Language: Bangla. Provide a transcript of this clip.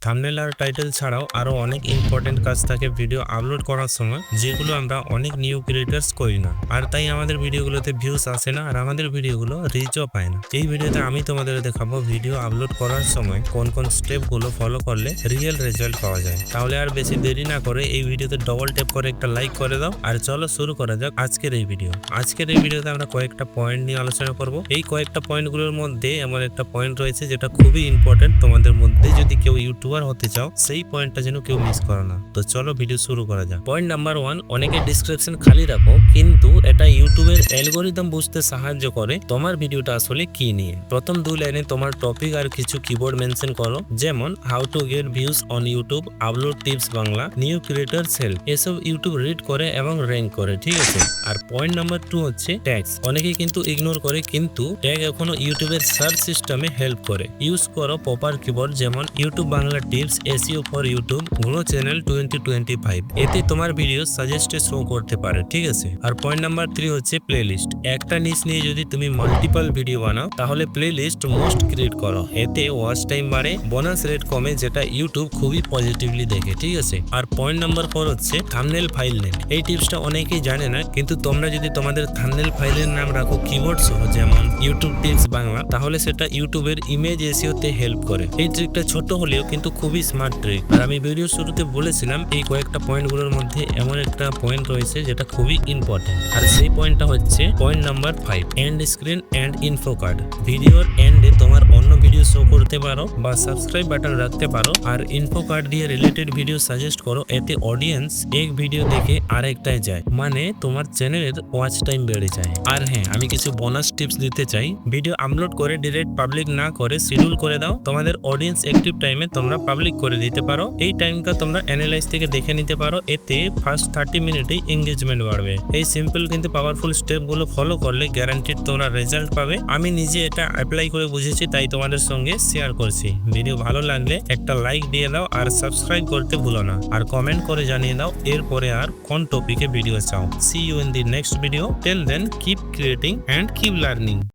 থাম্বনেল আর টাইটেল ছাড়াও আরো অনেক ইম্পর্টেন্ট কাজ থাকে ভিডিও আপলোড করার সময়, যেগুলো আমরা অনেক নিউ ক্রিয়েটার্স করি না, আর তাই আমাদের ভিডিওগুলোতে ভিউজ আসে না আর আমাদের ভিডিওগুলো রিচও পায় না। এই ভিডিওতে আমি তোমাদের দেখাবো ভিডিও আপলোড করার সময় কোন কোন স্টেপগুলো ফলো করলে রিয়েল রেজাল্ট পাওয়া যায়। তাহলে আর বেশি দেরি না করে এই ভিডিওতে ডবল ট্যাপ করে একটা লাইক করে দাও, আর চলো শুরু করা যাক আজকের এই ভিডিও। আজকের এই ভিডিওতে আমরা কয়েকটা পয়েন্ট নিয়ে আলোচনা করব। এই কয়েকটা পয়েন্টগুলোর মধ্যে এমন একটা পয়েন্ট রয়েছে যেটা খুবই ইম্পর্টেন্ট তোমাদের মধ্যে, যদি কেউ ইউটিউবার হতে চাও সেই পয়েন্টটা যেন কেউ মিস করো না। তো চলো ভিডিও শুরু করা যাক। পয়েন্ট নাম্বার 1, অনেকে ডেসক্রিপশন খালি রাখো, কিন্তু এটা ইউটিউবের অ্যালগরিদম বুঝতে সাহায্য করে তোমার ভিডিওটা আসলে কি নিয়ে। প্রথম 2 লাইনে তোমার টপিক আর কিছু কিওয়ার্ড মেনশন করো, যেমন how to get views on YouTube, upload tips Bangla, new creators help. এসব ইউটিউব রিড করে এবং র্যাঙ্ক করে, ঠিক আছে। আর পয়েন্ট নাম্বার 2 হচ্ছে ট্যাগস। অনেকে কিন্তু ইগনোর করে, কিন্তু ট্যাগ এখনো ইউটিউবের সার্চ সিস্টেমে হেল্প করে। ইউজ করো প্রপার কিওয়ার্ড, যেমন YouTube Bangla tips, SEO for YouTube, grow channel 2025। এতে তোমার ভিডিও সাজেস্টে শো করতে পারে, ঠিক আছে। আর পয়েন্ট নাম্বার 3 হচ্ছে প্লেলিস্ট। একটা নিশ নিয়ে যদি তুমি মাল্টিপল ভিডিও বানাও, তাহলে প্লেলিস্ট মোস্ট ক্রিয়েট করো। এতে ওয়াচ টাইম বাড়ে, বোনাস রেট কমে, যেটা ইউটিউব খুবই পজিটিভলি দেখে, ঠিক আছে। আর পয়েন্ট নাম্বার 4 হচ্ছে থাম্বনেল ফাইল নেম। এই টিপসটা অনেকেই জানে না, কিন্তু তোমরা যদি তোমাদের থাম্বনেল ফাইলের নাম রাখো কিওয়ার্ড সহ, যেমন ইউটিউব টিপস বাংলা, তাহলে সেটা ইউটিউবের ইমেজ এসইওতে হেল্প করে। এই ট্রিকটা ছোট হলেও কিন্তু খুবই স্মার্ট ট্রিক। আর আমি ভিডিও শুরুতে বলেছিলাম এই কয়েকটা পয়েন্টগুলোর মধ্যে এমন একটা পয়েন্ট রয়েছে যেটা খুবই ইম্পর্টেন্ট, আর সেই পয়েন্টটা হচ্ছে point number 5, end screen and info card. ভিডিওর এন্ডে তোমার অন্য ভিডিও শো করতে পারো বা সাবস্ক্রাইব বাটন রাখতে পারো, আর ইনফো কার্ড দিয়ে রিলেটেড ভিডিও সাজেস্ট করো। এতে অডিয়েন্স এক ভিডিও দেখে আরেকটায় যায়, মানে তোমার চ্যানেলের ওয়াচ টাইম বেড়ে যায়। আর হ্যাঁ, আমি কিছু বোনাস টিপস দিতে চাই। ভিডিও আপলোড করে ডিরেক্ট পাবলিক না করে শিডিউল করে দাও। তোমাদের অডিয়েন্স অ্যাক্টিভ টাইমে তোমরা পাবলিক করে দিতে পারো। এই টাইমটা তোমরা অ্যানালাইজ থেকে দেখে নিতে পারো। এতে ফার্স্ট 30 মিনিটেই এঙ্গেজমেন্ট বাড়বে। এই সিম্পল কিন্তু পাওয়ারফুল স্টেপগুলো ফলো করলে গ্যারান্টিড তোমরা রেজাল্ট পাবে। আমি নিজে এটা অ্যাপ্লাই করে বুঝেছি, তাই তোমাদের সঙ্গে শেয়ার করছি। ভিডিও ভালো লাগলে একটা লাইক দিয়ে দাও, আর সাবস্ক্রাইব করতে ভুলো না, আর কমেন্ট করে জানিয়ে দাও এরপরে আর কোন টপিকে ভিডিও চাও। See you in the next video. Till then, keep creating and keep learning.